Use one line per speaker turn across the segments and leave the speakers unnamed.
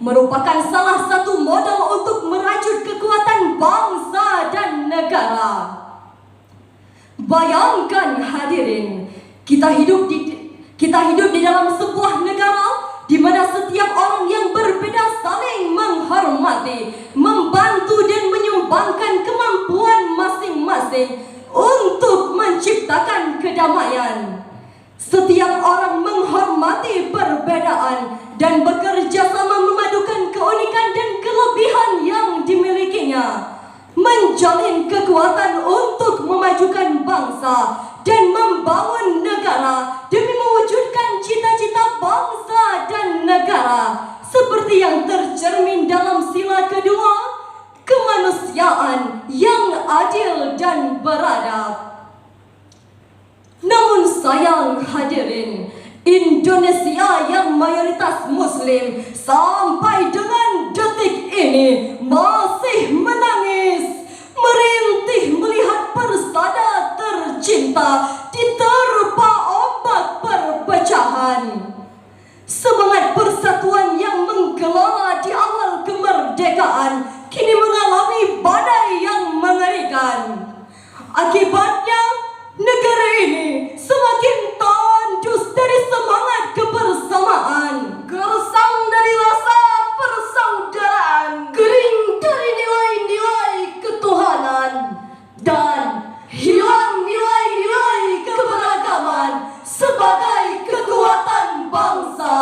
merupakan salah satu modal untuk merajut kekuatan bangsa dan negara. Bayangkan hadirin, kita hidup di dalam sebuah negara di mana setiap orang yang berbeda saling menghormati, membantu dan menyumbangkan kemampuan masing-masing untuk menciptakan kedamaian. Setiap orang menghormati perbedaan dan bekerja sama memadukan keunikan dan kelebihan yang dimilikinya, menjalin kekuatan untuk memajukan bangsa dan membangun negara demi mewujudkan cita-cita bangsa dan negara seperti yang tercermin dalam sila kedua, kemanusiaan yang adil dan beradab. Namun sayang hadirin, Indonesia yang mayoritas Muslim sampai dengan detik ini masih menangis, merintih melihat persada tercinta diterpa ombak perpecahan. Semangat persatuan yang menggelora di awal kemerdekaan kini mengalami badai yang mengerikan. Akibatnya, negara ini semakin tandus dari semangat kebersamaan, gersang dari rasa persaudaraan, kering dari nilai-nilai ketuhanan, dan hilang nilai-nilai keberagaman sebagai kekuatan bangsa.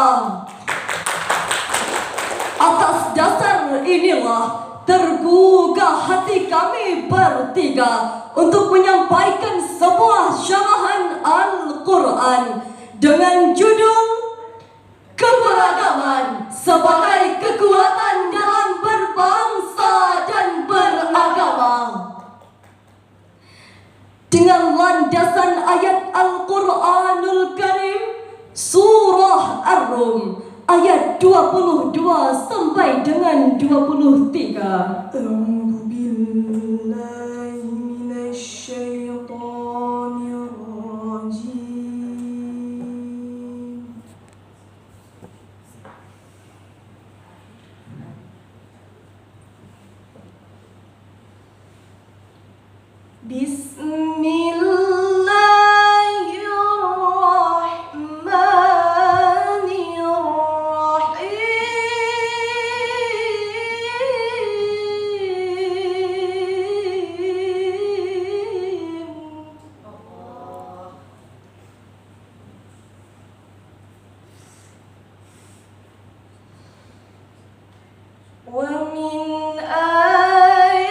Atas dasar inilah tergugah hati kami bertiga untuk menyampaikan sebuah syarahan Al-Quran dengan judul Keberagaman sebagai Kekuatan dalam Berbangsa dan Beragama. Dengan landasan ayat Al-Quranul Karim Surah Ar-Rum ayat 22 sampai dengan 23. A'udzu billahi minasyaitonir rajim. ومن آياته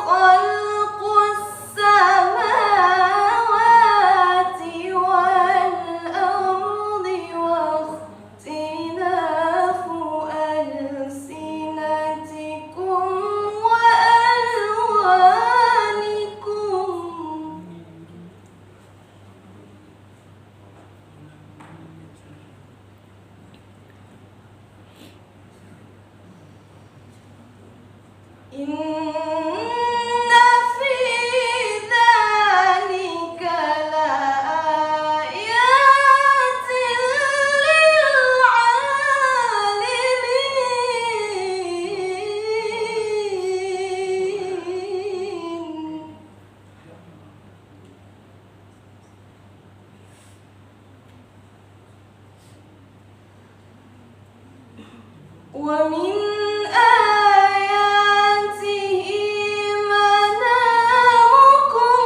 خلق السماوات والأرض واختلاف ألسنتكم وألوانكم. إن في ذلك لآيات للعالمين. ومن آياته منامكم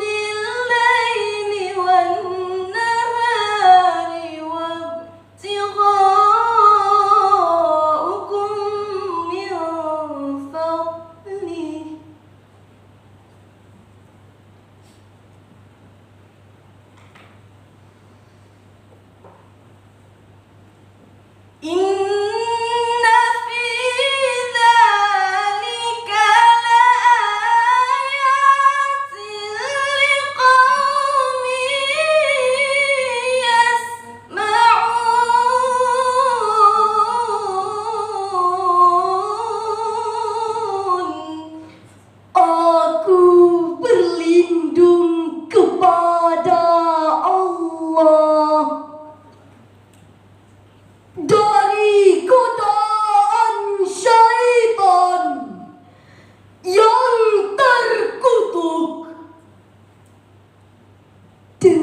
بالليل والنهار وابتغاؤكم من فضله. إن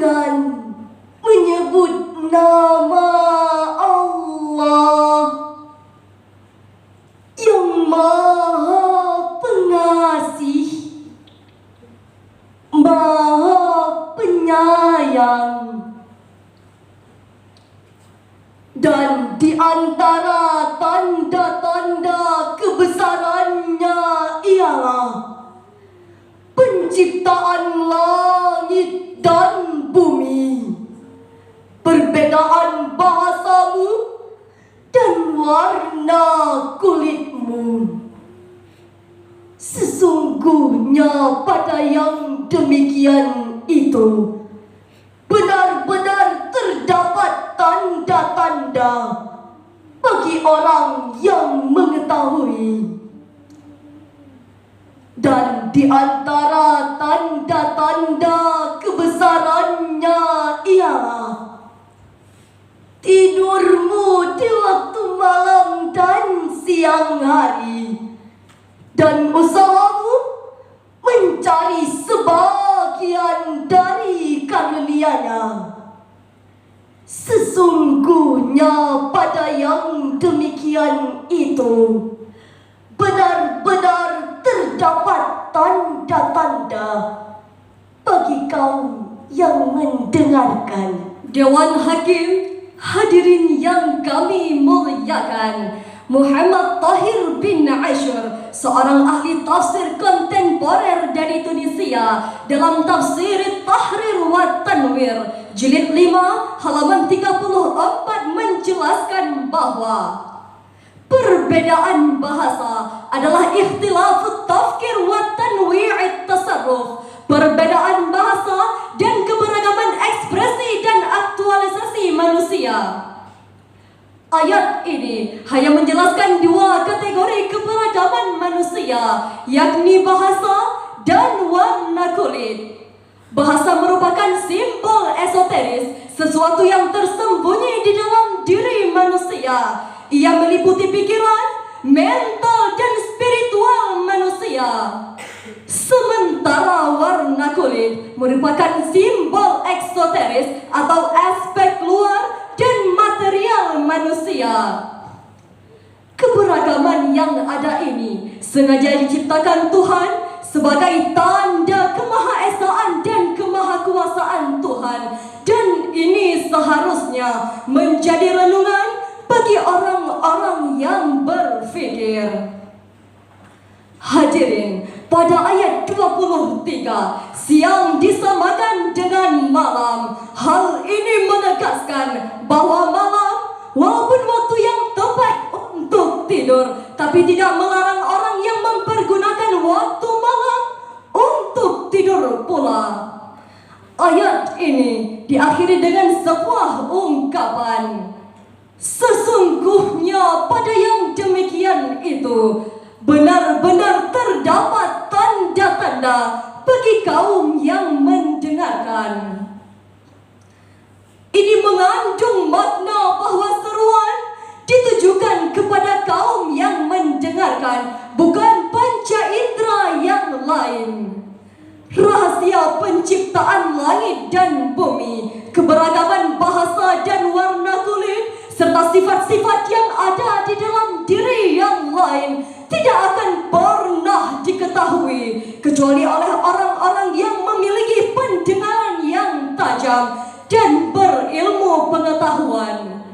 dengan menyebut nama Allah yang Maha Pengasih, Maha Penyayang. Dan di antara tanda-tanda kebesarannya ialah penciptaan langit dan bumi, perbedaan bahasamu dan warna kulitmu. Sesungguhnya pada yang demikian itu benar-benar terdapat tanda-tanda bagi orang yang mengetahui. Dan di antara tanda-tanda kebesarannya ialah tidurmu di waktu malam dan siang hari, dan usahamu mencari sebagian dari karunia-Nya. Sesungguhnya pada yang demikian itu benar-benar terdapat tanda-tanda bagi kaum yang mendengarkan. Dewan Hakim, hadirin yang kami muliakan, Muhammad Tahir bin Ashur, seorang ahli tafsir kontemporer dari Tunisia, dalam tafsir Tahrir wa Tanwir jilid 5 halaman 34 menjelaskan bahwa perbedaan bahasa adalah ikhtilafut tafkir wa tanwi'it tasarruf, perbedaan bahasa dan keberagaman ekspresi dan aktualisasi manusia. Ayat ini hanya menjelaskan dua kategori keberagaman manusia, yakni bahasa dan warna kulit. Bahasa merupakan simbol esoteris, sesuatu yang tersembunyi di dalam diri manusia. Ia meliputi pikiran, mental, dan spiritual manusia. Sementara warna kulit merupakan simbol eksoteris atau aspek luar dan material manusia. Keberagaman yang ada ini sengaja diciptakan Tuhan sebagai tanda kemahaesaan dan kemahakuasaan Tuhan, dan ini seharusnya menjadi renungan bagi orang-orang yang berfikir. Hadirin, pada ayat 23, siang disamakan dengan malam. Hal ini menegaskan bahwa malam walaupun waktu yang tepat untuk tidur, tapi tidak melarang orang yang mempergunakan waktu malam untuk tidur pula. Ayat ini diakhiri dengan sebuah ungkapan, sesungguhnya pada yang demikian itu benar-benar terdapat tanda-tanda bagi kaum yang mendengarkan. Ini mengandung makna bahwa seruan ditujukan kepada kaum yang mendengarkan, bukan panca indera yang lain. Rahasia penciptaan langit dan bumi, keberagaman bahasa dan warna kulit, serta sifat-sifat yang ada di dalam diri yang lain tidak akan pernah diketahui kecuali oleh orang-orang yang memiliki pendengaran yang tajam dan berilmu pengetahuan.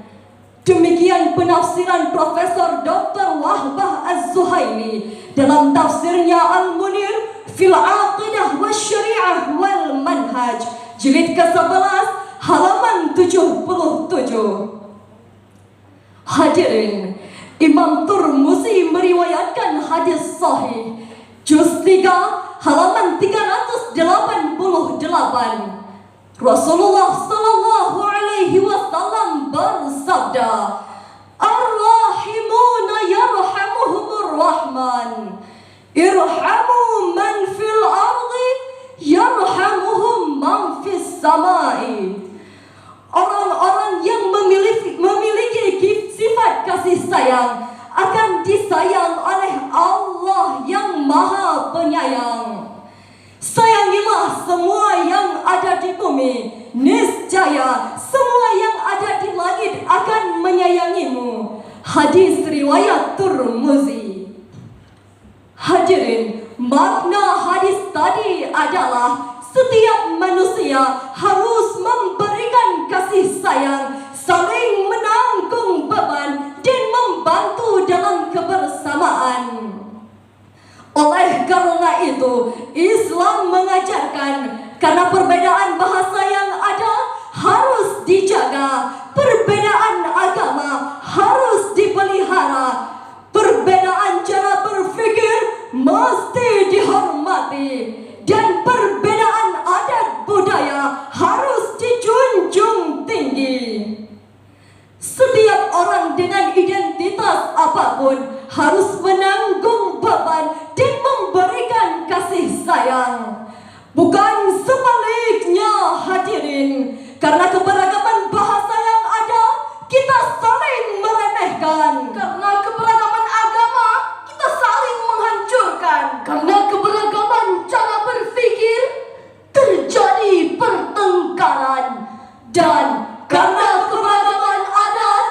Demikian penafsiran Profesor Dr. Wahbah Az-Zuhaili dalam tafsirnya Al-Munir fil Aqidah wa Syariah wal Manhaj jilid ke-11 halaman 77. Hadirin, Imam Turmuzi meriwayatkan hadis sahih juz 3 halaman 388. Rasulullah sallallahu alaihi wasallam bersabda, "Ar-rahimuna yarhamuhumur rahman. Irhamu man fil ardi yarhamuhum man fis samai." Orang-orang yang memiliki sifat kasih sayang akan disayang oleh Allah yang Maha Penyayang. Sayangilah semua yang ada di bumi, niscaya semua yang ada di langit akan menyayangimu. Hadis riwayat Tirmizi. Hadirin, makna hadis tadi adalah setiap manusia harus memberikan kasih sayang, saling menanggung beban dan membantu dalam kebersamaan. Oleh karena itu, Islam mengajarkan karena perbedaan bahasa yang ada harus dijaga, perbedaan agama harus dipelihara, perbedaan cara berpikir mesti dihormati, dan perbedaan adat budaya harus dijunjung tinggi. Setiap orang dengan identitas apapun harus menanggung beban dan memberikan kasih sayang. Bukan sebaliknya, hadirin. Karena keberagaman bahasa yang ada, kita saling meremehkan.
Karena keberagaman agama, kita saling menghancurkan.
Karena keberagaman cara berpikir, terjadi pertengkaran. Dan karena keberagaman adat,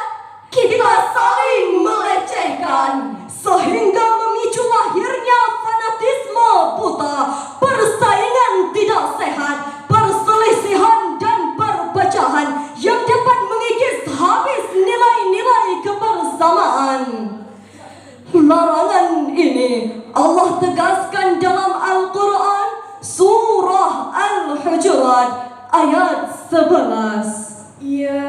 kita saling melecehkan, sehingga memicu lahirnya fanatisme buta, persaingan tidak sehat, perselisihan dan perpecahan yang dapat mengikis habis nilai-nilai kebersamaan. Larangan ini Allah tegaskan dalam Al-Quran Surah Al-Hujurat ayat 11.
Ya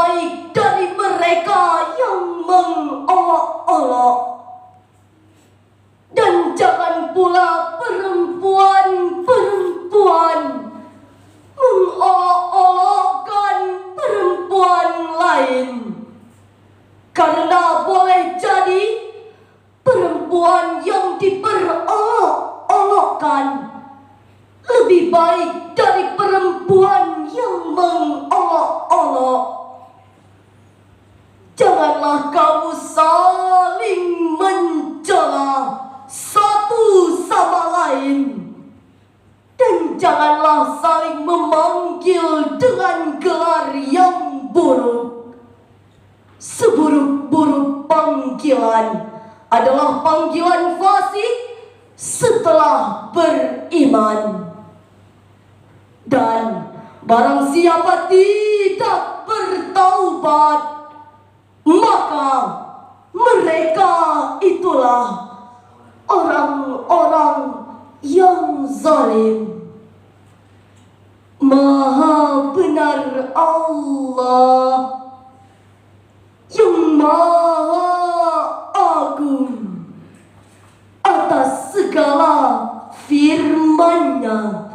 baik dari mereka yang mengolok-olok. Dan jangan pula perempuan-perempuan mengolok-olokkan perempuan lain. Karena boleh jadi perempuan yang diperolok-olokkan lebih baik dari perempuan yang mengolok-olok. Janganlah kamu saling mencela satu sama lain, dan janganlah saling memanggil dengan gelar yang buruk. Seburuk-buruk panggilan adalah panggilan fasik setelah beriman. Dan barang siapa tidak bertaubat, maka mereka itulah orang-orang yang zalim. Maha benar Allah yang Maha Agung atas segala firman-Nya.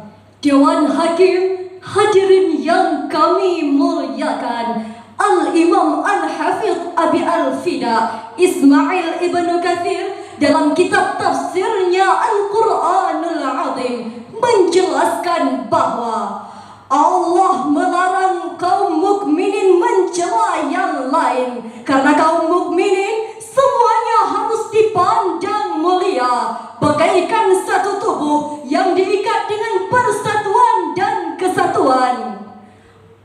Dewan Hakim, hadirin yang kami muliakan, Al-Imam Al-Hafidh Abi Al-Fida Ismail Ibn Katsir dalam kitab tafsirnya Al-Quranul Azim menjelaskan bahwa Allah melarang kaum mukminin mencela yang lain, karena kaum mukminin semuanya harus dipandang mulia, bagaikan satu tubuh yang diikat dengan persatuan dan kesatuan.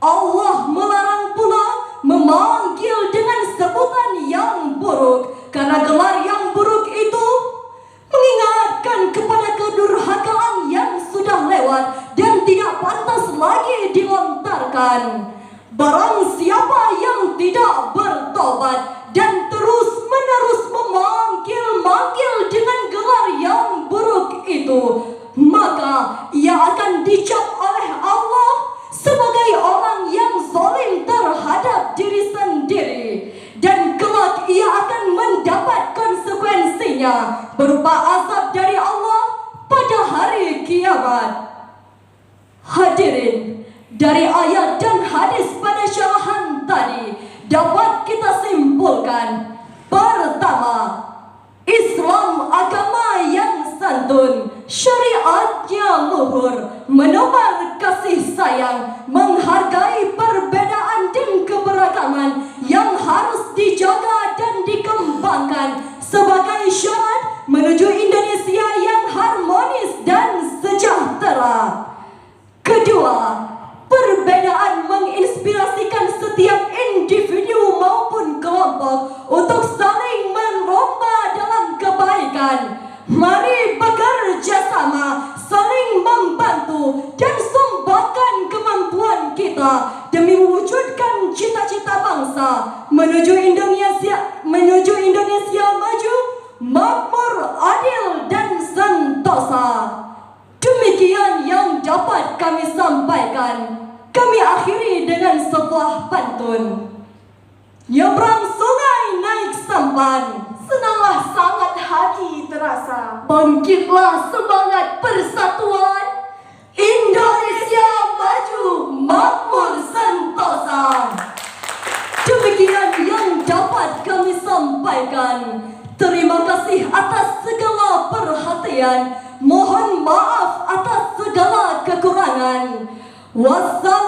Allah melarang pula memanggil dengan sebutan yang buruk, karena gelar yang buruk itu mengingatkan kepada kedurhakaan yang sudah lewat dan tidak pantas lagi dilontarkan. Barang siapa yang tidak bertobat dan terus-menerus memanggil-manggil dengan gelar yang buruk itu, maka ia akan dicap oleh Allah sebagai orang yang zalim terhadap diri sendiri, dan kelak ia akan mendapat konsekuensinya berupa azab dari Allah pada hari kiamat. Hadirin, dari ayat dan hadis pada syarahan tadi dapat kita simpulkan: pertama, Islam agama yang santun, syariatnya luhur, menebar kasih sayang, menghargai perbedaan dan keberagaman yang harus dijaga dan dikembangkan sebagai syarat menuju Indonesia yang harmonis dan sejahtera. Kedua, perbedaan menginspirasikan setiap individu maupun kelompok untuk saling meromba dalam kebaikan. Mari bekerja sama, saling membantu dan sumbangkan kemampuan kita demi mewujudkan cita-cita bangsa menuju Indonesia maju, makmur, adil dan sentosa. Demikian yang dapat kami sampaikan. Kami akhiri dengan sebuah pantun. Nyebrang sungai naik sampan,
Senanglah sangat hati terasa.
bangkitlah semangat persatuan. Indonesia maju, makmur, sentosa. Demikian yang dapat kami sampaikan. Terima kasih atas segala perhatian. Mohon maaf atas segala kekurangan. Wassalamualaikum